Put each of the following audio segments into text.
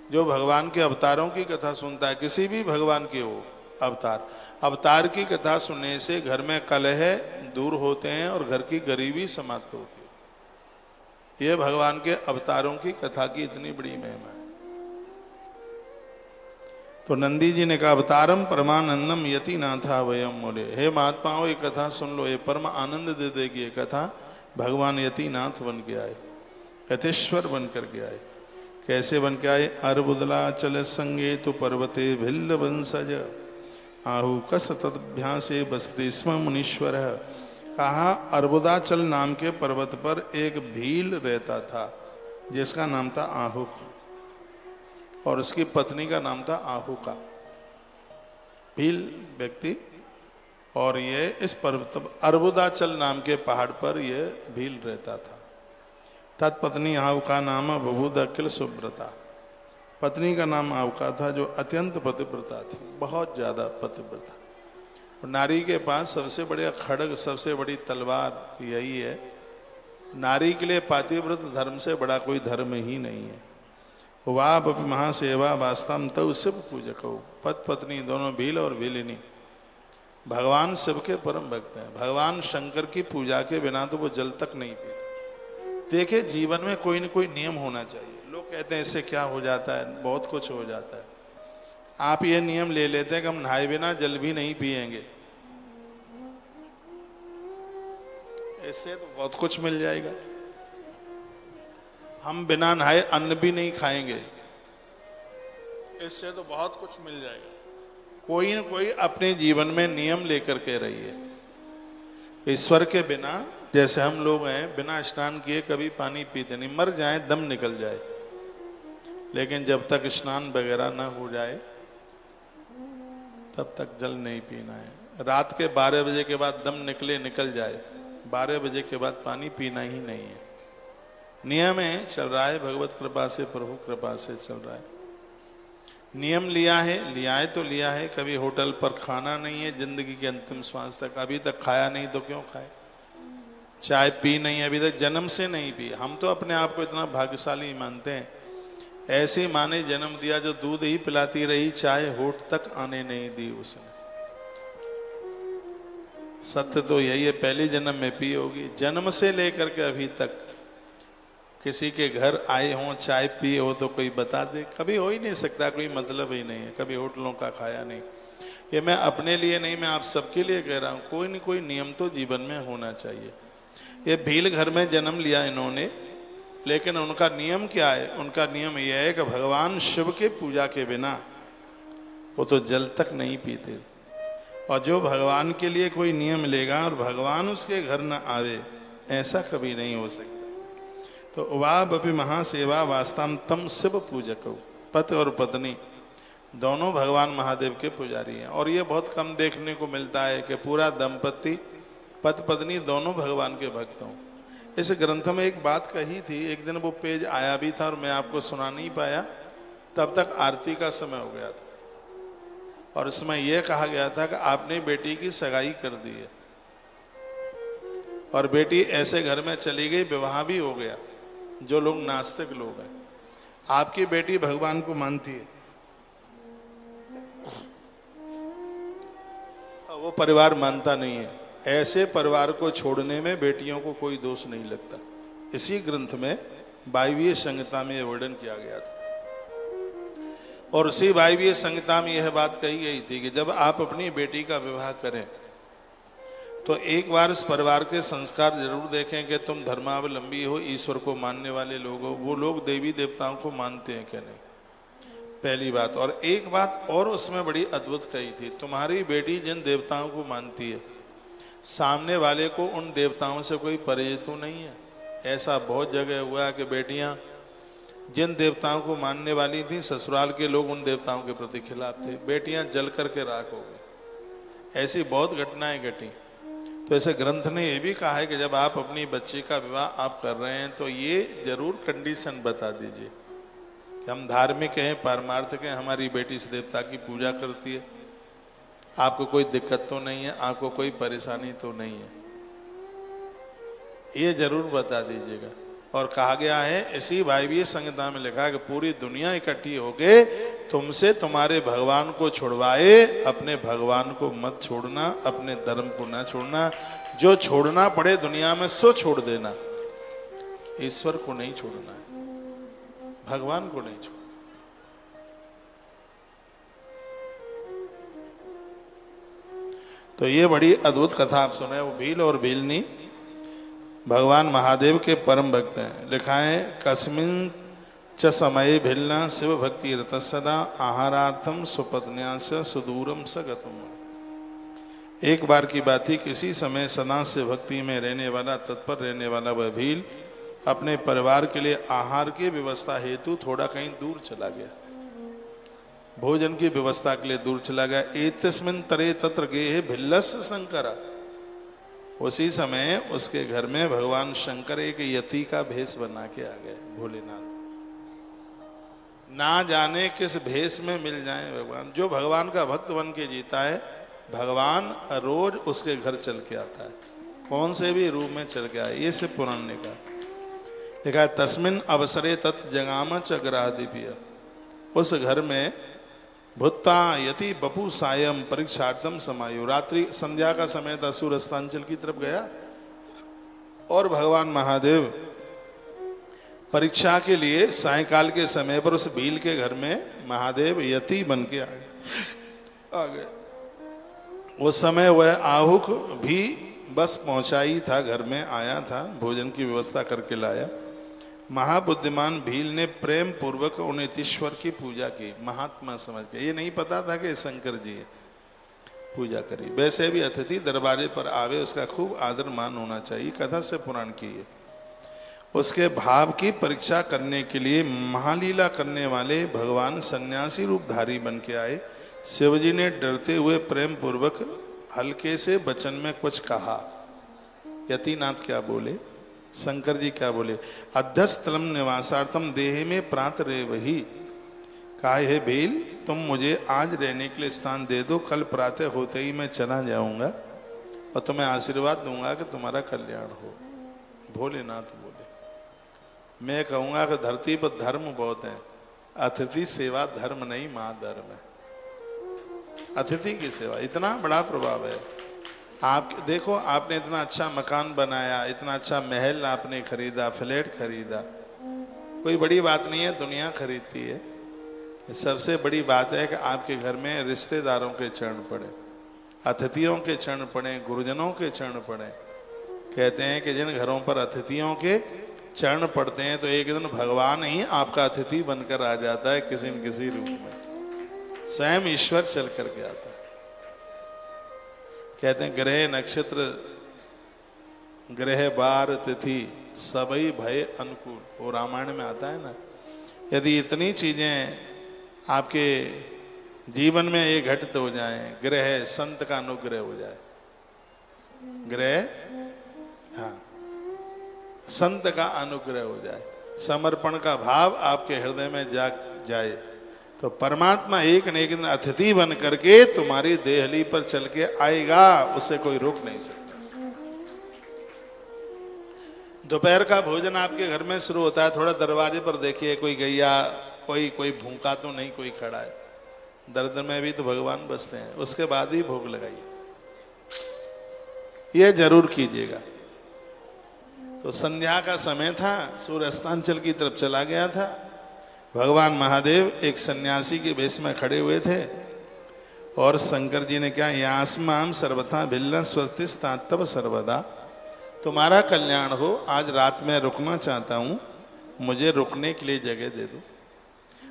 जो भगवान के अवतारों की कथा सुनता है, किसी भी भगवान के हो अवतार, अवतार की कथा सुनने से घर में कलह दूर होते हैं और घर की गरीबी समाप्त होती है। यह भगवान के अवतारों की कथा की इतनी बड़ी महिमा है। तो नंदी जी ने कहा अवतारम परमानंदम यति नाथा वयम बोले, हे महात्माओं ये कथा सुन लो, ये परम आनंद दे देगी ये कथा। भगवान यतिनाथ बन के आए, यतेश्वर बन करके आए। कैसे बन के आए? अर्बुदला चल संगे तो पर्वते भिल्ल वंशज आहु कसतभ्यासे बसते स्म मुनीश्वर। कहा अर्बुदाचल नाम के पर्वत पर एक भील रहता था जिसका नाम था आहुक, और उसकी पत्नी का नाम था आहुका। भील व्यक्ति, और ये इस पर्वत अर्बुदाचल नाम के पहाड़ पर यह भील रहता था। तत्पत्नी आहुका नाम बभूद अखिल सुव्रता। पत्नी का नाम आहुका था जो अत्यंत पतिव्रता थी, बहुत ज्यादा पतिव्रता। और नारी के पास सबसे बड़े खड्ग, सबसे बड़ी तलवार यही है। नारी के लिए पातिव्रत धर्म से बड़ा कोई धर्म ही नहीं है। वाप महासेवा वास्तव तव शिव पूजक हो। पत पत्नी दोनों भील और भीलिनी भगवान शिव के परम भक्त हैं। भगवान शंकर की पूजा के बिना तो वो जल तक नहीं पीते। देखिए जीवन में कोई न कोई नियम होना चाहिए। लोग कहते हैं इससे क्या हो जाता है, बहुत कुछ हो जाता है। आप ये नियम ले लेते हैं कि हम नहाए बिना जल भी नहीं पिएंगे, इससे तो बहुत कुछ मिल जाएगा। हम बिना नहाए अन्न भी नहीं खाएंगे, इससे तो बहुत कुछ मिल जाएगा। कोई न कोई अपने जीवन में नियम लेकर के रहिए। ईश्वर के बिना, जैसे हम लोग हैं बिना स्नान किए कभी पानी पीते नहीं, मर जाए दम निकल जाए, लेकिन जब तक स्नान वगैरह ना हो जाए तब तक जल नहीं पीना है। रात के 12 बजे के बाद दम निकल जाए, 12 बजे के बाद पानी पीना ही नहीं है। नियम है, चल रहा है, भगवत कृपा से, प्रभु कृपा से चल रहा है। नियम लिया है तो लिया है। कभी होटल पर खाना नहीं है जिंदगी के अंतिम श्वास तक, अभी तक खाया नहीं तो क्यों खाए। चाय पी नहीं, अभी तक जन्म से नहीं पी। हम तो अपने आप को इतना भाग्यशाली मानते हैं। ऐसी माँ ने जन्म दिया जो दूध ही पिलाती रही, चाय होठ तक आने नहीं दी उसने। सत्य तो यही है, पहले जन्म में पी होगी। जन्म से लेकर के अभी तक किसी के घर आए हों, चाय पी हो तो कोई बता दे? कभी हो ही नहीं सकता, कोई मतलब ही नहीं है। कभी होटलों का खाया नहीं। ये मैं अपने लिए नहीं, मैं आप सबके लिए कह रहा हूँ, कोई न कोई नियम तो जीवन में होना चाहिए। ये भील घर में जन्म लिया इन्होंने, लेकिन उनका नियम क्या है? उनका नियम यह है कि भगवान शिव के पूजा के बिना वो तो जल तक नहीं पीते। और जो भगवान के लिए कोई नियम लेगा और भगवान उसके घर न आवे, ऐसा कभी नहीं हो सकता। तो वापि महासेवा वास्तव तम शिव पूजक। पति और पत्नी दोनों भगवान महादेव के पुजारी हैं। और ये बहुत कम देखने को मिलता है कि पूरा दंपति पति पत्नी दोनों भगवान के भक्त हों। इस ग्रंथ में एक बात कही थी, एक दिन वो पेज आया भी था और मैं आपको सुना नहीं पाया, तब तक आरती का समय हो गया था। और इसमें यह कहा गया था कि आपने बेटी की सगाई कर दी है और बेटी ऐसे घर में चली गई, विवाह भी हो गया। जो लोग नास्तिक लोग हैं, आपकी बेटी भगवान को मानती है, वो परिवार मानता नहीं है। ऐसे परिवार को छोड़ने में बेटियों को कोई दोष नहीं लगता। इसी ग्रंथ में 22वीं संहिता में यह वर्णन किया गया था। और उसी 22वीं संहिता में यह बात कही गई थी कि जब आप अपनी बेटी का विवाह करें तो एक बार इस परिवार के संस्कार जरूर देखें कि तुम धर्मावलंबी हो, ईश्वर को मानने वाले लोग हो, वो लोग देवी देवताओं को मानते हैं क्या नहीं, पहली बात। और एक बात और उसमें बड़ी अद्भुत कही थी, तुम्हारी बेटी जिन देवताओं को मानती है, सामने वाले को उन देवताओं से कोई परिचित तो नहीं है। ऐसा बहुत जगह हुआ है कि बेटियां जिन देवताओं को मानने वाली थी, ससुराल के लोग उन देवताओं के प्रति खिलाफ थे, बेटियां जल करके राख हो गई। ऐसी बहुत घटनाएं घटी। तो ऐसे ग्रंथ ने यह भी कहा है कि जब आप अपनी बच्ची का विवाह आप कर रहे हैं तो ये जरूर कंडीशन बता दीजिए कि हम धार्मिक हैं, पारमार्थिक हैं, हमारी बेटी इस देवता की पूजा करती है, आपको कोई दिक्कत तो नहीं है, आपको कोई परेशानी तो नहीं है, ये जरूर बता दीजिएगा। और कहा गया है, इसी वायवीय संहिता में लिखा है कि पूरी दुनिया इकट्ठी होके तुमसे तुम्हारे भगवान को छुड़वाए, अपने भगवान को मत छोड़ना, अपने धर्म को ना छोड़ना, जो छोड़ना पड़े दुनिया में सो छोड़ देना, ईश्वर को नहीं छोड़ना है, भगवान को नहीं छोड़ना। तो ये बड़ी अद्भुत कथा आप सुने। वो भील और भीलनी भगवान महादेव के परम भक्त हैं। लिखा है, कस्मिन च समय भिलना शिव भक्ति रत सदा आहारार्थम सुपत्न्या से सुदूरम सगतम। एक बार की बात ही, किसी समय सदा से भक्ति में रहने वाला, तत्पर रहने वाला वह भील अपने परिवार के लिए आहार की व्यवस्था हेतु थोड़ा कहीं दूर चला गया, भोजन की व्यवस्था के लिए दूर चला गया। एतस्मिन् तरे तत्र गेहे भिल्लस्य शंकरा। उसी समय उसके घर में भगवान शंकर एक यति का भेष बना के आ गए। भोलेनाथ ना जाने किस भेष में मिल जाए भगवान। जो भगवान का भक्त बन के जीता है, भगवान रोज उसके घर चल के आता है, कौन से भी रूप में चल के आए। ये सिर्फ पुराण ने कहा। लिखा है, तस्मिन अवसरे तत् जगाम च ग्रहादिप्य। उस घर में भुत्ता यति बपू सायम परीक्षार्थम समायु। रात्रि संध्या का समय था, सूर्य अस्तांचल की तरफ गया और भगवान महादेव परीक्षा के लिए सायकाल के समय पर उस भील के घर में महादेव यति बन के आ गए। उस समय वह आहुक भी बस पहुंचा ही था, घर में आया था, भोजन की व्यवस्था करके लाया। महाबुद्धिमान भील ने प्रेम पूर्वक उन ईश्वर की पूजा की, महात्मा समझ के। ये नहीं पता था कि शंकर जी है, पूजा करी। वैसे भी अतिथि दरबारे पर आवे, उसका खूब आदर मान होना चाहिए, कथा से पुराण की है। उसके भाव की परीक्षा करने के लिए महालीला करने वाले भगवान सन्यासी रूपधारी बन के आए। शिवजी ने डरते हुए प्रेम पूर्वक हल्के से वचन में कुछ कहा। यतिनाथ क्या बोले, शंकर जी क्या बोले, अध्यस्थलम निवासार्थम देहे में प्रात रे वही। कहा, हे भील, तुम मुझे आज रहने के लिए स्थान दे दो, कल प्रातः होते ही मैं चला जाऊंगा और तुम्हें आशीर्वाद दूंगा कि तुम्हारा कल्याण हो। भोलेनाथ बोले, मैं कहूंगा कि धरती पर धर्म बहुत है, अतिथि सेवा धर्म नहीं, मां धर्म है। अतिथि की सेवा, इतना बड़ा प्रभाव है। आप देखो, आपने इतना अच्छा मकान बनाया, इतना अच्छा महल आपने खरीदा, फ्लैट खरीदा, कोई बड़ी बात नहीं है, दुनिया खरीदती है। सबसे बड़ी बात है कि आपके घर में रिश्तेदारों के चरण पड़े, अतिथियों के चरण पड़े, गुरुजनों के चरण पड़े। कहते हैं कि जिन घरों पर अतिथियों के चरण पड़ते हैं तो एक दिन भगवान ही आपका अतिथि बनकर आ जाता है, किसी न किसी रूप में स्वयं ईश्वर चल करके आता है। कहते हैं, ग्रह नक्षत्र ग्रह बार तिथि सबई भय अनुकूल, वो रामायण में आता है ना। यदि इतनी चीजें आपके जीवन में ये घटित हो जाएं, ग्रह संत का अनुग्रह हो जाए, ग्रह हाँ संत का अनुग्रह हो जाए, समर्पण का भाव आपके हृदय में जाग जाए, तो परमात्मा एक न एक दिन अतिथि बन करके तुम्हारी देहली पर चल के आएगा, उसे कोई रोक नहीं सकता। दोपहर का भोजन आपके घर में शुरू होता है, थोड़ा दरवाजे पर देखिए, कोई गैया, कोई भूखा तो नहीं, कोई खड़ा है। दर्द में भी तो भगवान बसते हैं, उसके बाद ही भोग लगाइए, यह जरूर कीजिएगा। तो संध्या का समय था, सूर्य अस्तांचल की तरफ चला गया था। भगवान महादेव एक सन्यासी के वेश में खड़े हुए थे और शंकर जी ने क्या, यास्माम सर्वथा भिल्ल स्वस्तिस्तात्तव सर्वदा, तुम्हारा कल्याण हो, आज रात में रुकना चाहता हूं, मुझे रुकने के लिए जगह दे दो।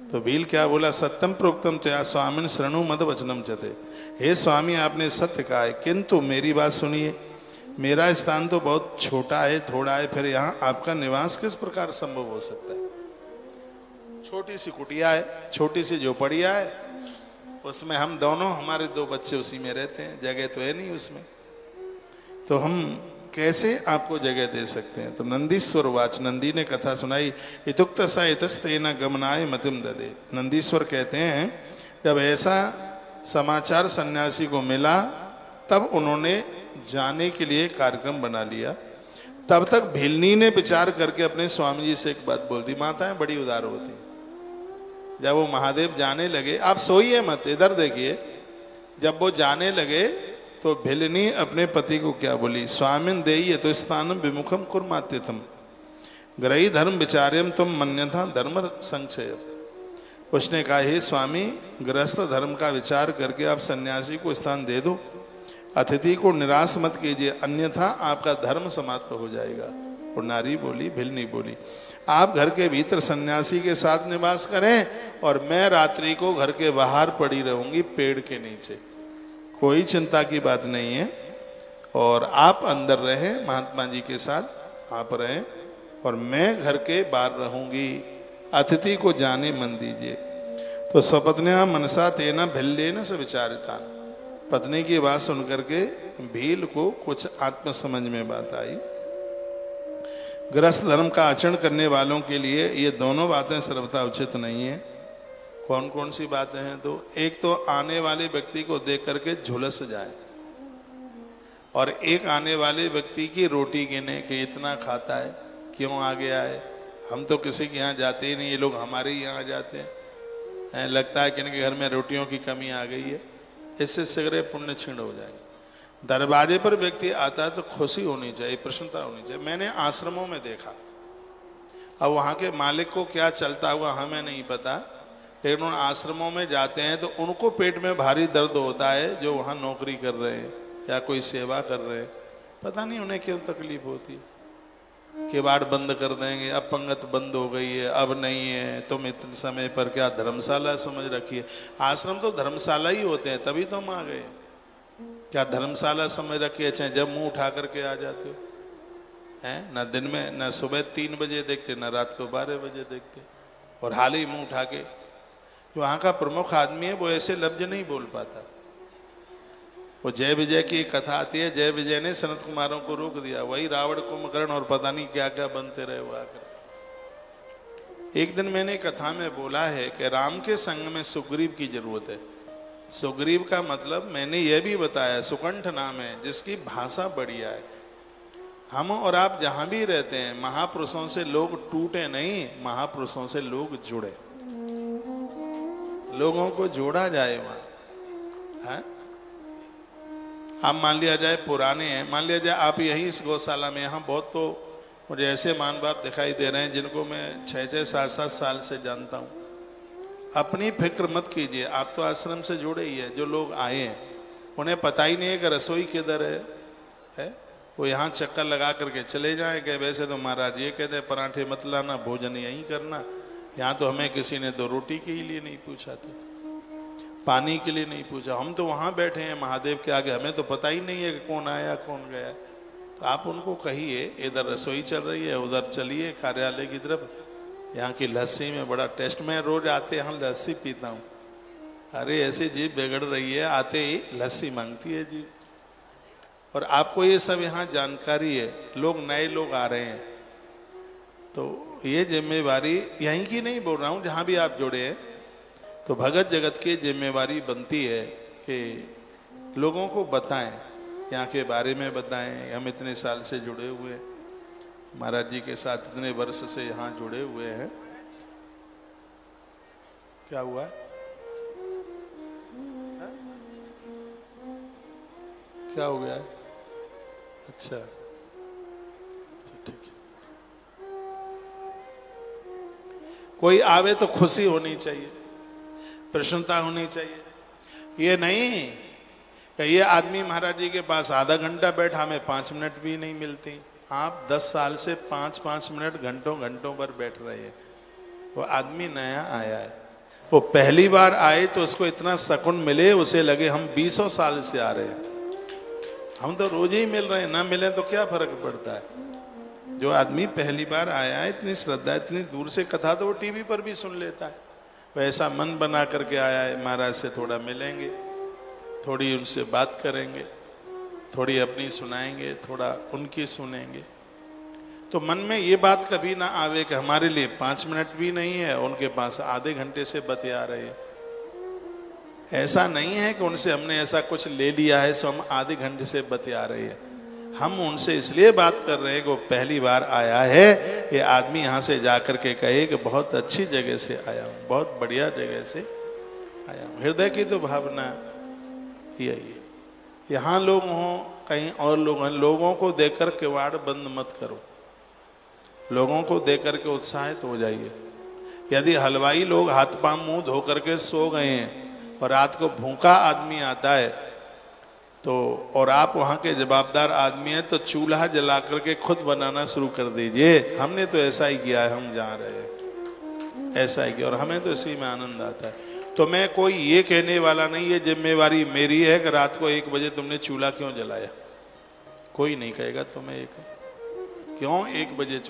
तो भील क्या बोला, सत्यम प्रोक्तम त्वया स्वामिन शरणु मद वचनम चते। हे स्वामी, आपने सत्य कहा है, किंतु मेरी बात सुनिए, मेरा स्थान तो बहुत छोटा है, थोड़ा है, फिर यहाँ आपका निवास किस प्रकार संभव हो सकता है? छोटी सी कुटिया है, छोटी सी झोपड़िया है, उसमें हम दोनों, हमारे 2 बच्चे उसी में रहते हैं, जगह तो है नहीं उसमें, तो हम कैसे आपको जगह दे सकते हैं? तो नंदीश्वर वाच, नंदी ने कथा सुनाई, इतुक्त सा इतस्तेन गमनाय मतिम ददे। नंदीश्वर कहते हैं, जब ऐसा समाचार सन्यासी को मिला, तब उन्होंने जाने के लिए कार्यक्रम बना लिया। तब तक भिलनी ने विचार करके अपने स्वामी जी से एक बात बोल दी। माताएं बड़ी उदार होती हैं। जब वो महादेव जाने लगे, आप सोइए मत, इधर देखिए, जब वो जाने लगे तो भिलनी अपने पति को क्या बोली, स्वामिन देय्य तो स्थानम विमुखम कुर्मात्यथम ग्रही धर्म विचार्यम तुम मन्यथा धर्म संक्षय। उसने कहा, हे स्वामी, गृहस्थ धर्म का विचार करके आप सन्यासी को स्थान दे दो, अतिथि को निराश मत कीजिए, अन्यथा आपका धर्म समाप्त हो जाएगा। और नारी बोली, भिलनी बोली, आप घर के भीतर सन्यासी के साथ निवास करें और मैं रात्रि को घर के बाहर पड़ी रहूंगी पेड़ के नीचे, कोई चिंता की बात नहीं है। और आप अंदर रहें, महात्मा जी के साथ आप रहें और मैं घर के बाहर रहूंगी, अतिथि को जाने मन दीजिए। तो स्वपत्न्या मनसा तेना भिल्लेन स विचारिता, पत्नी की बात सुनकर के भील को कुछ आत्म समझ में बात आई। गृहस्थ धर्म का आचरण करने वालों के लिए ये दोनों बातें सर्वथा उचित नहीं है। कौन कौन सी बातें हैं? तो एक तो आने वाले व्यक्ति को देख करके झुलस जाए, और एक आने वाले व्यक्ति की रोटी गिने कि इतना खाता है, क्यों आ गया है, हम तो किसी के यहाँ जाते ही नहीं, ये लोग हमारे ही यहाँ जाते हैं, लगता है कि इनके घर में रोटियों की कमी आ गई है। इससे शीघ्र पुण्य क्षीण हो जाएगा। दरवाजे पर व्यक्ति आता है तो खुशी होनी चाहिए, प्रसन्नता होनी चाहिए। मैंने आश्रमों में देखा, अब वहाँ के मालिक को क्या चलता हुआ हमें नहीं पता, लेकिन उन आश्रमों में जाते हैं तो उनको पेट में भारी दर्द होता है, जो वहाँ नौकरी कर रहे हैं या कोई सेवा कर रहे हैं, पता नहीं उन्हें क्यों तकलीफ होती है। किवाड़ बंद कर देंगे, अब पंगत बंद हो गई है, अब नहीं है, तुम इतने समय पर क्या धर्मशाला समझ रखी है। आश्रम तो धर्मशाला ही होते हैं, तभी तुम आ गए, क्या धर्मशाला समझ रखी है? चाहे जब मुंह उठा करके आ जाते हो, हैं ना, दिन में ना सुबह 3 बजे देखते, ना रात को 12 बजे देखते, और हाल ही मुंह उठा के। जो वहाँ का प्रमुख आदमी है वो ऐसे लफ्ज नहीं बोल पाता। वो जय विजय की कथा आती है, जय विजय ने सनत कुमारों को रोक दिया, वही रावण कुंभकर्ण और पता नहीं क्या क्या बनते रहे वो आकर। एक दिन मैंने कथा में बोला है कि राम के संग में सुग्रीव की जरूरत है। सुग्रीव का मतलब मैंने यह भी बताया, सुकंठ नाम है जिसकी भाषा बढ़िया है। हम और आप जहां भी रहते हैं, महापुरुषों से लोग टूटे नहीं, महापुरुषों से लोग जुड़े, लोगों को जोड़ा जाए वहां। है आप मान लिया जाए पुराने हैं, मान लिया जाए आप यही इस गौशाला में, यहाँ बहुत तो मुझे ऐसे मान बाप दिखाई दे रहे हैं जिनको मैं 6-6, 7-7 साल से जानता हूँ। अपनी फिक्र मत कीजिए, आप तो आश्रम से जुड़े ही हैं। जो लोग आए हैं उन्हें पता ही नहीं है कि रसोई किधर है? वो यहाँ चक्कर लगा करके चले जाएं कि वैसे तो महाराज ये कहते हैं पराठे मत लाना, भोजन यहीं करना, यहाँ तो हमें किसी ने 2 रोटी के लिए नहीं पूछा था, पानी के लिए नहीं पूछा, हम तो वहाँ बैठे हैं महादेव के आगे, हमें तो पता ही नहीं है कि कौन आया कौन गया। तो आप उनको कहिए इधर रसोई चल रही है, उधर चलिए कार्यालय की तरफ, यहाँ की लस्सी में बड़ा टेस्ट, मैं रोज आते यहाँ लस्सी पीता हूँ। अरे ऐसी जीभ बिगड़ रही है, आते ही लस्सी मांगती है जीभ। और आपको ये सब यहाँ जानकारी है, लोग नए लोग आ रहे हैं, तो ये जिम्मेवारी यहीं की नहीं बोल रहा हूँ, जहाँ भी आप जुड़े हैं, तो भगत जगत की जिम्मेवारी बनती है कि लोगों को बताएं, यहाँ के बारे में बताएं। हम इतने साल से जुड़े हुए हैं, महाराज जी के साथ इतने वर्ष से यहाँ जुड़े हुए हैं। क्या हुआ? क्या हो गया? अच्छा ठीक है। कोई आवे तो खुशी होनी चाहिए, प्रसन्नता होनी चाहिए। ये नहीं कि ये आदमी महाराज जी के पास आधा घंटा बैठा, हमें 5 मिनट भी नहीं मिलती। आप 10 साल से 5-5 मिनट घंटों घंटों पर बैठ रहे हैं। वो आदमी नया आया है, वो पहली बार आए तो उसको इतना सकून मिले, उसे लगे हम 20 साल से आ रहे हैं। हम तो रोज ही मिल रहे हैं, ना मिले तो क्या फर्क पड़ता है। जो आदमी पहली बार आया है, इतनी श्रद्धा, इतनी दूर से कथा तो वो टीवी पर भी सुन लेता है। वैसा मन बना करके आया है, महाराज से थोड़ा मिलेंगे, थोड़ी उनसे बात करेंगे, थोड़ी अपनी सुनाएंगे, थोड़ा उनकी सुनेंगे, तो मन में ये बात कभी ना आवे कि हमारे लिए 5 मिनट भी नहीं है, उनके पास आधे घंटे से बतिया रहे हैं। ऐसा नहीं है कि उनसे हमने ऐसा कुछ ले लिया है सो हम आधे घंटे से बतिया रहे हैं। हम उनसे इसलिए बात कर रहे हैं कि वो पहली बार आया है। ये आदमी यहाँ से जाकर के कहे कि बहुत अच्छी जगह से आया हूँ, बहुत बढ़िया जगह से आया हूँ। हृदय की तो भावना यही है। यहाँ लोग हों, कहीं और लोग हैं, लोगों को देकर किवाड़ बंद मत करो, लोगों को देकर के उत्साहित हो जाइए। यदि हलवाई लोग हाथ पांव मुंह धो करके सो गए हैं और रात को भूखा आदमी आता है तो, और आप वहाँ के जवाबदार आदमी हैं, तो चूल्हा जला करके खुद बनाना शुरू कर दीजिए। हमने तो ऐसा ही किया है, हम जा रहे हैं ऐसा ही किया और हमें तो इसी में आनंद आता है। तो मैं कोई ये कहने वाला नहीं है, जिम्मेवारी मेरी है कि रात को 1 बजे तुमने चूल्हा क्यों जलाया। कोई नहीं कहेगा तुम्हें एक क्यों 1 बजे।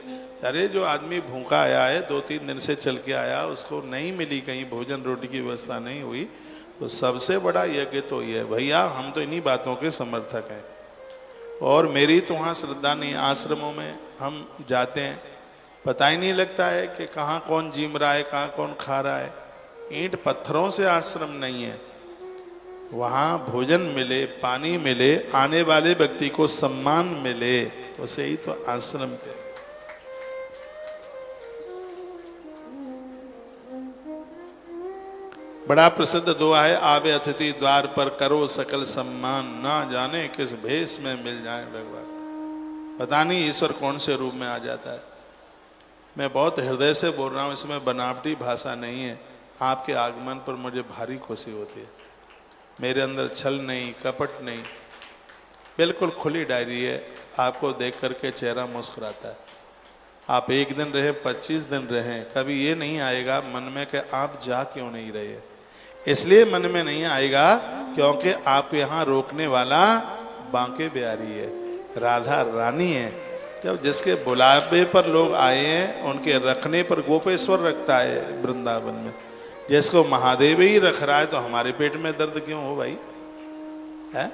अरे जो आदमी भूखा आया है, 2-3 दिन से चल के आया, उसको नहीं मिली कहीं भोजन रोटी की व्यवस्था नहीं हुई, तो सबसे बड़ा यज्ञ तो ये है। भैया हम तो इन्हीं बातों के समर्थक हैं। और मेरी तो वहाँ श्रद्धा नहीं। आश्रमों में हम जाते हैं, पता ही नहीं लगता है कि कहाँ कौन जीम रहा है, कहाँ कौन खा रहा है। ईंट पत्थरों से आश्रम नहीं है। वहाँ भोजन मिले, पानी मिले, आने वाले व्यक्ति को सम्मान मिले, उसे ही तो आश्रम के। बड़ा प्रसिद्ध दुआ है, आवे अतिथि द्वार पर करो सकल सम्मान, ना जाने किस भेष में मिल जाए भगवान। पता नहीं ईश्वर कौन से रूप में आ जाता है। मैं बहुत हृदय से बोल रहा हूँ, इसमें बनावटी भाषा नहीं है। आपके आगमन पर मुझे भारी खुशी होती है। मेरे अंदर छल नहीं, कपट नहीं, बिल्कुल खुली डायरी है। आपको देख करके चेहरा मुस्कुराता है। आप 1 दिन रहे, 25 दिन रहे, कभी ये नहीं आएगा मन में कि आप जा क्यों नहीं रहे। इसलिए मन में नहीं आएगा क्योंकि आपको यहाँ रोकने वाला बांके बिहारी है, राधा रानी है। जब जिसके बुलावे पर लोग आए हैं, उनके रखने पर गोपेश्वर रखता है वृंदावन में। जिसको महादेव ही रख रहा है तो हमारे पेट में दर्द क्यों हो भाई है?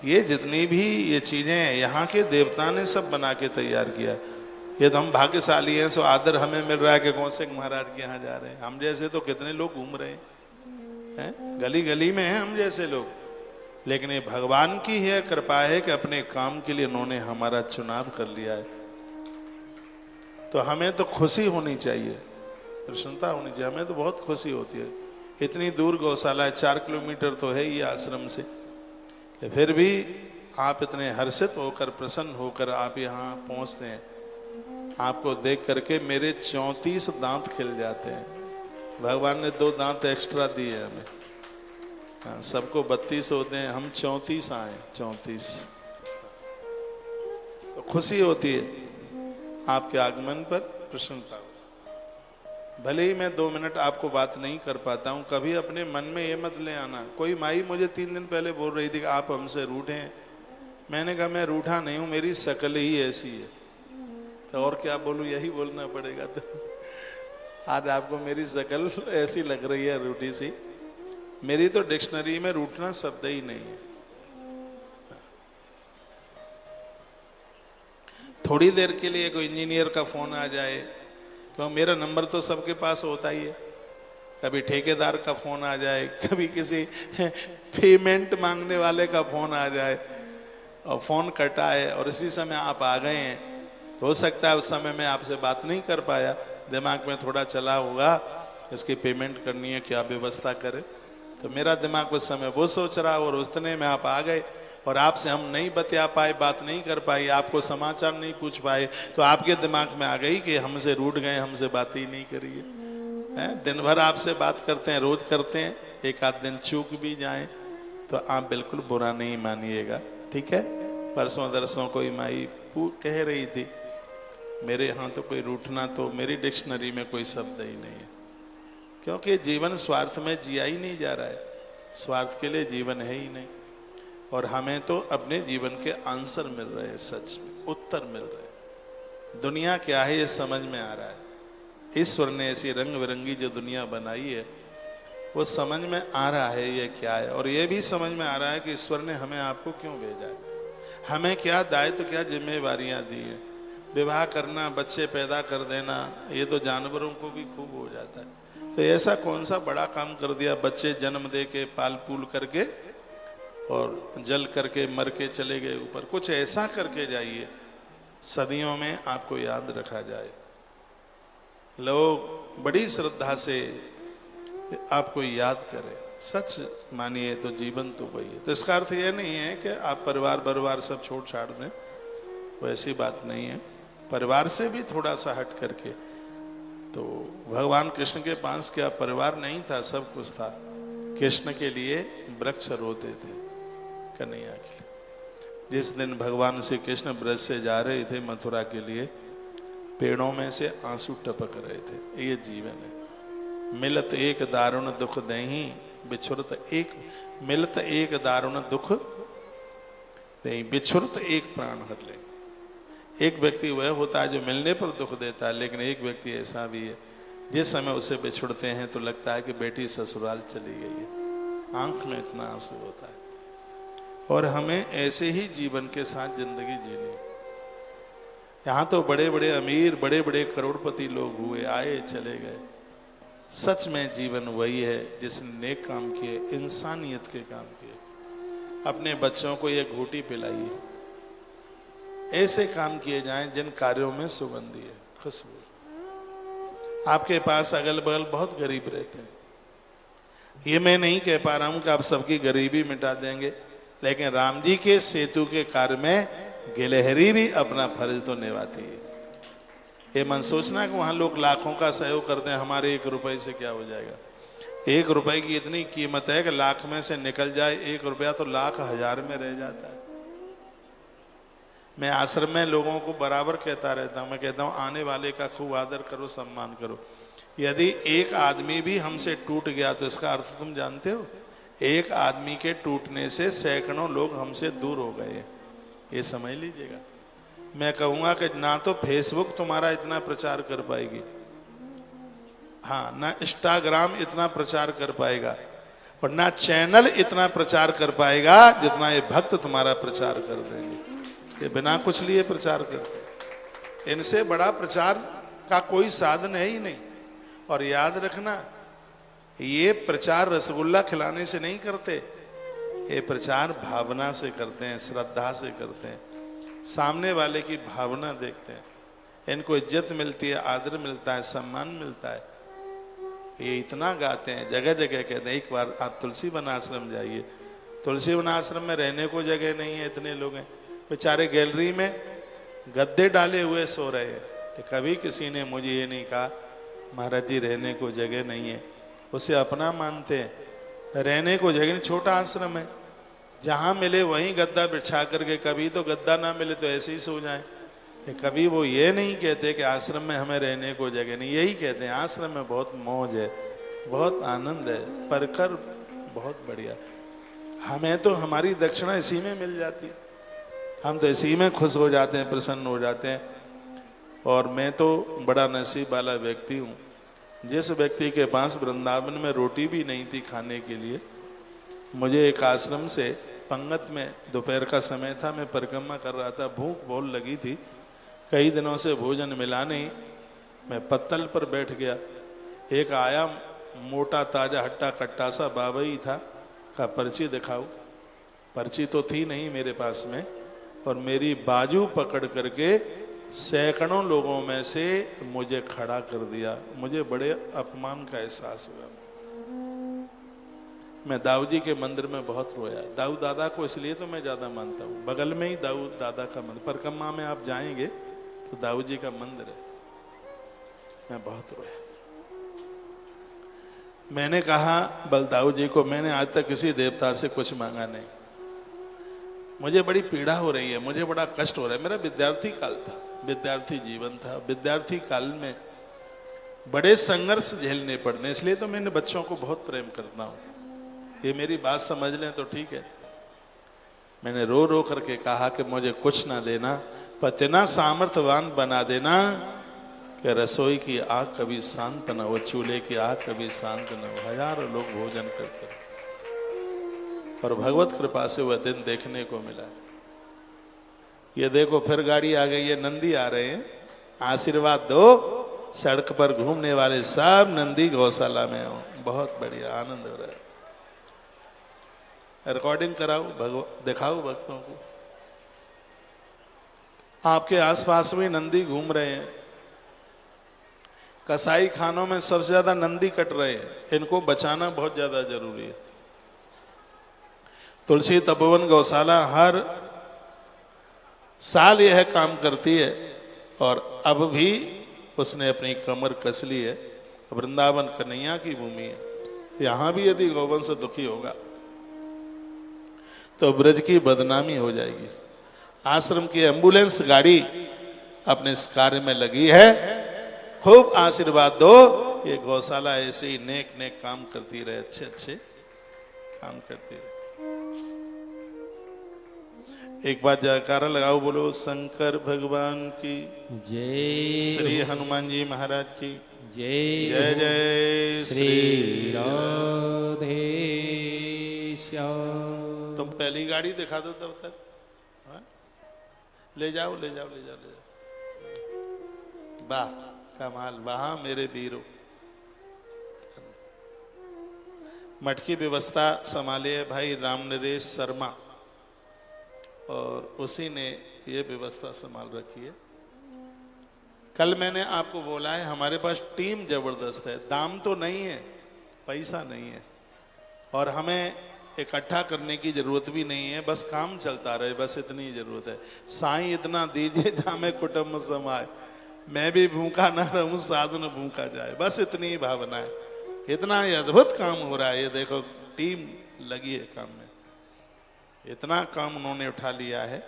ये जितनी भी ये चीजें यहाँ के देवता ने सब बना के तैयार किया। ये तो हम भाग्यशाली हैं, सो आदर हमें मिल रहा है कि कौशिक महाराज के यहाँ जा रहे हैं। हम जैसे तो कितने लोग घूम रहे हैं, गली गली में हैं हम जैसे लोग। लेकिन ये भगवान की है कृपा है कि अपने काम के लिए उन्होंने हमारा चुनाव कर लिया है। तो हमें तो खुशी होनी चाहिए, प्रसन्नता होनी चाहिए। हमें तो बहुत खुशी होती है। इतनी दूर गौशाला है, 4 किलोमीटर तो है ये आश्रम से, फिर भी आप इतने हर्षित होकर, प्रसन्न होकर आप यहाँ पहुँचते हैं। आपको देख करके मेरे 34 दांत खिल जाते हैं। भगवान ने 2 दांत एक्स्ट्रा दिए हमें। हाँ, सबको 32 होते हैं, हम 34 आए, 34। तो खुशी होती है आपके आगमन पर, प्रसन्नता। भले ही मैं 2 मिनट आपको बात नहीं कर पाता हूँ, कभी अपने मन में ये मत ले आना। कोई माई मुझे 3 दिन पहले बोल रही थी कि आप हमसे रूठे हैं। मैंने कहा मैं रूठा नहीं हूँ, मेरी शक्ल ही ऐसी है। तो और क्या बोलूँ, यही बोलना पड़ेगा। तो आज आपको मेरी शक्ल ऐसी लग रही है, रूठी सी। मेरी तो डिक्शनरी में रूठना शब्द ही नहीं है। थोड़ी देर के लिए कोई इंजीनियर का फोन आ जाए, क्यों मेरा नंबर तो सबके पास होता ही है। कभी ठेकेदार का फोन आ जाए, कभी किसी पेमेंट मांगने वाले का फोन आ जाए और फोन कटा है और इसी समय आप आ गए हैं, तो हो सकता है उस समय मैं आपसे बात नहीं कर पाया। दिमाग में थोड़ा चला होगा, इसकी पेमेंट करनी है, क्या व्यवस्था करें। तो मेरा दिमाग उस समय वो सोच रहा और उतने में आप आ गए और आपसे हम नहीं बतिया पाए, बात नहीं कर पाई, आपको समाचार नहीं पूछ पाए, तो आपके दिमाग में आ गई कि हमसे रूठ गए, हमसे बात ही नहीं करी है। दिन भर आपसे बात करते हैं, रोज करते हैं, एक आध दिन चूक भी जाए तो आप बिल्कुल बुरा नहीं मानिएगा, ठीक है। परसों दरसों कोई माई कह रही थी मेरे यहाँ तो कोई रूठना तो मेरी डिक्शनरी में कोई शब्द ही नहीं है, क्योंकि जीवन स्वार्थ में जिया ही नहीं जा रहा है। स्वार्थ के लिए जीवन है ही नहीं। और हमें तो अपने जीवन के आंसर मिल रहे हैं, सच में उत्तर मिल रहे हैं। दुनिया क्या है ये समझ में आ रहा है। ईश्वर ने ऐसी रंग बिरंगी जो दुनिया बनाई है वो समझ में आ रहा है ये क्या है। और ये भी समझ में आ रहा है कि ईश्वर ने हमें आपको क्यों भेजा है, हमें क्या दायित्व, क्या जिम्मेवारियां दी है। विवाह करना, बच्चे पैदा कर देना, ये तो जानवरों को भी खूब हो जाता है। तो ऐसा कौन सा बड़ा काम कर दिया, बच्चे जन्म दे के पाल पूल करके और जल करके मर के चले गए ऊपर। कुछ ऐसा करके जाइए सदियों में आपको याद रखा जाए, लोग बड़ी श्रद्धा से आपको याद करें। सच मानिए तो जीवन तो वही है। तो इसका अर्थ यह नहीं है कि आप परिवार सब छोड़ छाड़ दें, वैसी बात नहीं है। परिवार से भी थोड़ा सा हट करके, तो भगवान कृष्ण के पास क्या परिवार नहीं था, सब कुछ था। कृष्ण के लिए वृक्ष रोते थे कन्हैया के लिए। जिस दिन भगवान श्री कृष्ण ब्रज से जा रहे थे मथुरा के लिए, पेड़ों में से आंसू टपक रहे थे। ये जीवन है। मिलत एक दारुण दुख दही, बिछुरत एक मिलत एक दारुण दुख दही, बिछुरत एक प्राण हर ले। एक व्यक्ति वह होता है जो मिलने पर दुख देता है, लेकिन एक व्यक्ति ऐसा भी है जिस समय उससे बिछुड़ते हैं तो लगता है कि बेटी ससुराल चली गई है, आंख में इतना आंसू होता है। और हमें ऐसे ही जीवन के साथ जिंदगी जीनी। यहाँ तो बड़े बड़े अमीर, बड़े बड़े करोड़पति लोग हुए, आए चले गए। सच में जीवन वही है जिसने नेक काम किए, इंसानियत के काम किए। अपने बच्चों को ये घूटी पिलाइए, ऐसे काम किए जाएं जिन कार्यों में सुगंधी है, खुशबू। आपके पास अगल बगल बहुत गरीब रहते हैं, ये मैं नहीं कह पा रहा हूं कि आप सबकी गरीबी मिटा देंगे, लेकिन राम जी के सेतु के कार्य में गिलहरी भी अपना फर्ज तो निभाती है। ये मन सोचना कि वहां लोग लाखों का सहयोग करते हैं, हमारे 1 रुपए से क्या हो जाएगा। 1 रुपए की इतनी कीमत है कि लाख में से निकल जाए 1 रुपया तो लाख हजार में रह जाता है। मैं आश्रम में लोगों को बराबर कहता रहता हूँ, मैं कहता हूँ आने वाले का खूब आदर करो, सम्मान करो। यदि एक आदमी भी हमसे टूट गया तो इसका अर्थ तुम जानते हो, एक आदमी के टूटने से सैकड़ों लोग हमसे दूर हो गए, ये समझ लीजिएगा। मैं कहूँगा कि ना तो फेसबुक तुम्हारा इतना प्रचार कर पाएगी, हाँ, ना इंस्टाग्राम इतना प्रचार कर पाएगा, और ना चैनल इतना प्रचार कर पाएगा जितना ये भक्त तुम्हारा प्रचार कर देंगे। ये बिना कुछ लिए प्रचार करते, इनसे बड़ा प्रचार का कोई साधन है ही नहीं। और याद रखना, ये प्रचार रसगुल्ला खिलाने से नहीं करते, ये प्रचार भावना से करते हैं, श्रद्धा से करते हैं, सामने वाले की भावना देखते हैं, इनको इज्जत मिलती है, आदर मिलता है, सम्मान मिलता है। ये इतना गाते हैं, जगह जगह कहते हैं। एक बार आप तुलसी वन आश्रम जाइए, तुलसी वन आश्रम में रहने को जगह नहीं है, इतने लोग हैं बेचारे, गैलरी में गद्दे डाले हुए सो रहे हैं। कभी किसी ने मुझे ये नहीं कहा महाराज जी रहने को जगह नहीं है, उसे अपना मानते हैं। रहने को जगह नहीं, छोटा आश्रम है, जहाँ मिले वहीं गद्दा बिछा करके, कभी तो गद्दा ना मिले तो ऐसे ही सो जाए। कभी वो ये नहीं कहते कि आश्रम में हमें रहने को जगह नहीं, यही कहते हैं आश्रम में बहुत मौज है, बहुत आनंद है, परकर बहुत बढ़िया। हमें तो हमारी दक्षिणा इसी में मिल जाती है, हम तो इसी में खुश हो जाते हैं, प्रसन्न हो जाते हैं। और मैं तो बड़ा नसीब वाला व्यक्ति हूँ, जिस व्यक्ति के पास वृंदावन में रोटी भी नहीं थी खाने के लिए, मुझे एक आश्रम से पंगत में दोपहर का समय था, मैं परिक्रमा कर रहा था, भूख बहुत लगी थी, कई दिनों से भोजन मिला नहीं, मैं पत्तल पर बैठ गया। एक आया मोटा ताजा हट्टा कट्टा सा बाबा ही था, कहा पर्ची दिखाओ। पर्ची तो थी नहीं मेरे पास में, और मेरी बाजू पकड़ करके सैकड़ों लोगों में से मुझे खड़ा कर दिया। मुझे बड़े अपमान का एहसास हुआ। मैं दाऊ जी के मंदिर में बहुत रोया। दाऊ दादा को इसलिए तो मैं ज्यादा मानता हूँ, बगल में ही दाऊ दादा का मंदिर, परिक्रमा में आप जाएंगे तो दाऊ जी का मंदिर है। मैं बहुत रोया। मैंने कहा बलदाऊ जी को, मैंने आज तक किसी देवता से कुछ मांगा नहीं, मुझे बड़ी पीड़ा हो रही है, मुझे बड़ा कष्ट हो रहा है। मेरा विद्यार्थी काल था, विद्यार्थी जीवन था, विद्यार्थी काल में बड़े संघर्ष झेलने पड़ते, इसलिए तो मैं इन बच्चों को बहुत प्रेम करता हूँ। ये मेरी बात समझ लें तो ठीक है। मैंने रो रो करके कहा कि मुझे कुछ ना देना, पर इतना सामर्थ्यवान बना देना कि रसोई की आग कभी शांत न हो, चूल्हे की आग कभी शांत न हो, हजारों लोग भोजन करते हैं। और भगवत कृपा से वह दिन देखने को मिला। ये देखो फिर गाड़ी आ गई है, नंदी आ रहे हैं, आशीर्वाद दो। सड़क पर घूमने वाले सब नंदी गौशाला में हो, बहुत बढ़िया आनंद हो रहा है। रिकॉर्डिंग कराओ, दिखाओ भक्तों को। आपके आसपास भी नंदी घूम रहे हैं, कसाई खानों में सबसे ज्यादा नंदी कट रहे हैं, इनको बचाना बहुत ज्यादा जरूरी है। तुलसी तपोवन गौशाला हर साल यह काम करती है और अब भी उसने अपनी कमर कस ली है। वृंदावन कन्हैया की भूमि है, यहां भी यदि गौवंश दुखी होगा तो ब्रज की बदनामी हो जाएगी। आश्रम की एम्बुलेंस गाड़ी अपने इस कार्य में लगी है, खूब आशीर्वाद दो। ये गौशाला ऐसे ही नेक नेक काम करती रहे, अच्छे अच्छे काम करती रहे। एक बार जयकारा लगाओ, बोलो शंकर भगवान की जय, श्री हनुमान जी महाराज की जय, जय जय श्री राधे श्याम। तुम पहली गाड़ी दिखा दो तब तक। हाँ? ले जाओ ले जाओ ले जाओ ले जाओ। वाह कमाल, वहां मेरे वीरों। मठ की व्यवस्था संभाले है भाई राम नरेश शर्मा, और उसी ने ये व्यवस्था संभाल रखी है। कल मैंने आपको बोला है हमारे पास टीम जबरदस्त है, दाम तो नहीं है, पैसा नहीं है, और हमें इकट्ठा करने की जरूरत भी नहीं है, बस काम चलता रहे, बस इतनी जरूरत है। साईं इतना दीजिए जामे कुटुंब समाए, मैं भी भूखा ना रहूं साधन भूखा जाए, बस इतनी ही भावना है। इतना ही अद्भुत काम हो रहा है, ये देखो टीम लगी है काम में, इतना काम उन्होंने उठा लिया है।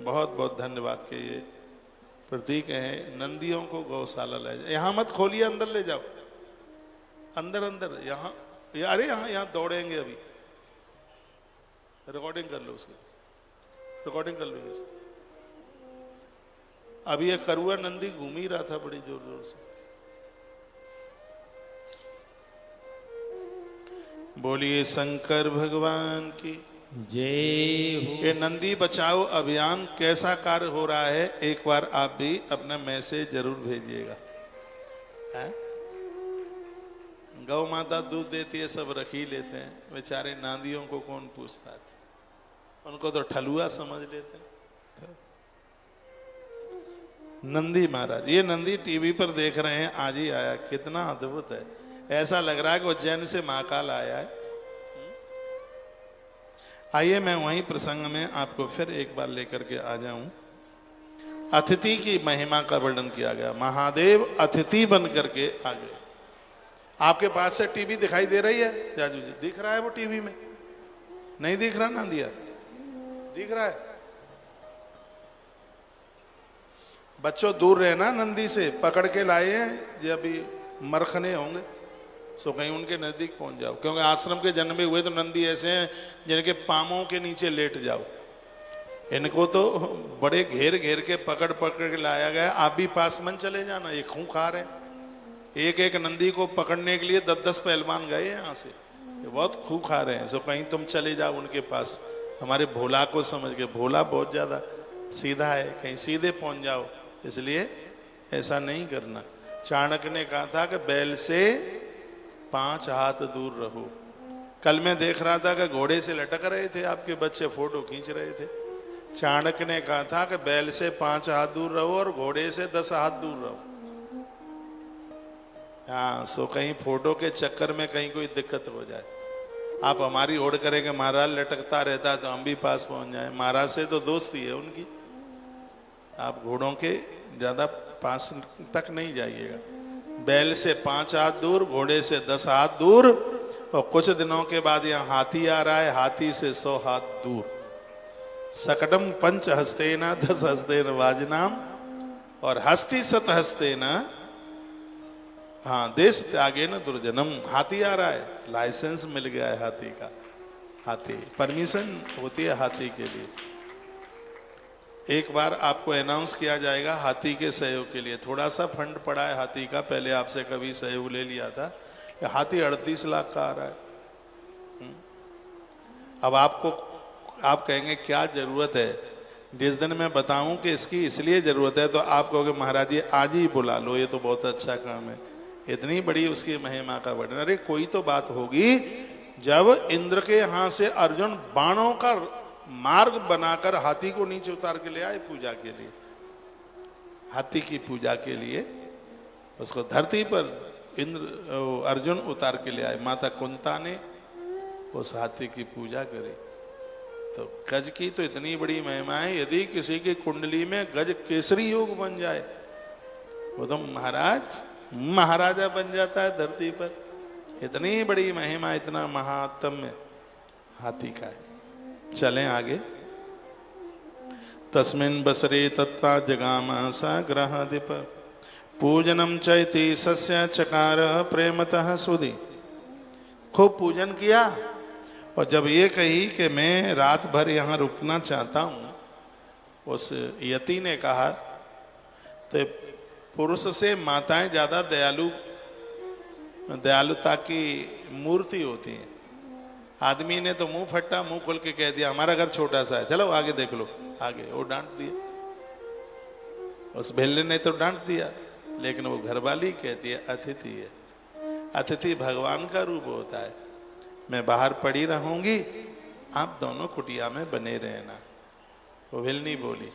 बहुत बहुत धन्यवाद के ये प्रतीक है। नंदियों को गौशाला ले जाओ, यहाँ मत खोलिए, अंदर ले जाओ, अंदर अंदर, यहाँ अरे यहाँ दौड़ेंगे अभी। रिकॉर्डिंग कर लो उसकी, रिकॉर्डिंग कर लो। अभी ये करुआ नंदी घूम ही रहा था बड़ी जोर जोर से। बोलिए शंकर भगवान की जय हो। ये नंदी बचाओ अभियान कैसा कार्य हो रहा है, एक बार आप भी अपना मैसेज जरूर भेजिएगा। गौ माता दूध देती है, सब रख ही लेते हैं, बेचारे नांदियों को कौन पूछता है, उनको तो ठलुआ समझ लेते हैं। नंदी महाराज, ये नंदी टीवी पर देख रहे हैं, आज ही आया, कितना अद्भुत है। ऐसा लग रहा है कि उज्जैन से महाकाल आया है। आइए मैं वहीं प्रसंग में आपको फिर एक बार लेकर के आ जाऊं। अतिथि की महिमा का वर्णन किया गया, महादेव अतिथि बन करके आ गए। आपके पास से टीवी दिखाई दे रही है जाजू जी? दिख रहा है वो टीवी में? नहीं दिख रहा ना दिया? दिख रहा है। बच्चों दूर रहे ना नंदी से, पकड़ के लाए हैं, ये अभी मरखने होंगे, सो कहीं उनके नजदीक पहुंच जाओ, क्योंकि आश्रम के जन्म में हुए तो नंदी ऐसे हैं जिनके पांवों के नीचे लेट जाओ। इनको तो बड़े घेर घेर के पकड़ पकड़ के लाया गया। आप भी पास मन चले जाना, ये खूंखार है। एक एक नंदी को पकड़ने के लिए 10-10 पहलवान गए यहाँ से, ये बहुत खूंखार हैं। सो कहीं तुम चले जाओ उनके पास, हमारे भोला को समझ के, भोला बहुत ज्यादा सीधा है, कहीं सीधे पहुंच जाओ, इसलिए ऐसा नहीं करना। चाणक्य ने कहा था कि बैल से 5 हाथ दूर रहो। कल मैं देख रहा था कि घोड़े से लटक रहे थे आपके बच्चे, फोटो खींच रहे थे। चाणक्य ने कहा था कि बैल से 5 हाथ दूर रहो और घोड़े से 10 हाथ दूर रहो। हाँ, सो कहीं फोटो के चक्कर में कहीं कोई दिक्कत हो जाए। आप हमारी ओढ़ करेंगे, महाराज लटकता रहता है तो हम भी पास पहुंच जाए। महाराज से तो दोस्ती है उनकी, आप घोड़ों के ज्यादा पास तक नहीं जाइएगा। बैल से 5 हाथ दूर, घोड़े से 10 हाथ दूर, और कुछ दिनों के बाद यहाँ हाथी आ रहा है, हाथी से 100 हाथ दूर। सकटम 5 हस्तेन 10 हस्तेन वाजनाम, और हस्ती 7 हस्तेन, हाँ, देश त्यागे न दुर्जनम। हाथी आ रहा है, लाइसेंस मिल गया है हाथी का, हाथी परमिशन होती है हाथी के लिए। एक बार आपको अनाउंस किया जाएगा हाथी के सहयोग के लिए। थोड़ा सा फंड पड़ा है हाथी का, पहले आपसे कभी सहयोग ले लिया था। हाथी 38 लाख का आ रहा है। अब आप कहेंगे क्या जरूरत है? जिस दिन मैं बताऊं कि इसकी इसलिए जरूरत है तो आप कहोगे महाराज जी आज ही बुला लो, ये तो बहुत अच्छा काम है। इतनी बड़ी उसकी महिमा का वर्णन, अरे कोई तो बात होगी जब इंद्र के यहां से अर्जुन बाणों का मार्ग बनाकर हाथी को नीचे उतार के ले आए पूजा के लिए, हाथी की पूजा के लिए उसको धरती पर अर्जुन उतार के ले आए। माता कुंता ने उस हाथी की पूजा करी। तो गज की तो इतनी बड़ी महिमा है, यदि किसी की कुंडली में गज केसरी योग बन जाए वो तो महाराजा बन जाता है धरती पर। इतनी बड़ी महिमा, इतना महात्म्य हाथी का है। चलें आगे। तस्मिन् बसरे तत्रा जगाम साग्रहाधिप पूजनम चैति सस्य चकार प्रेमतः सुधि। खूब पूजन किया और जब ये कही कि मैं रात भर यहाँ रुकना चाहता हूँ, उस यति ने कहा, तो पुरुष से माताएं ज्यादा दयालुता की मूर्ति होती हैं। आदमी ने तो मुंह फट्टा, मुंह खोल के कह दिया हमारा घर छोटा सा है, चलो आगे देख लो, आगे वो डांट दिया। उस भेल्ले ने तो डांट दिया, लेकिन वो घरवाली कहती है अतिथि है। अतिथि भगवान का रूप होता है। मैं बाहर पड़ी रहूंगी, आप दोनों कुटिया में बने रहना। वो भेलनी बोली।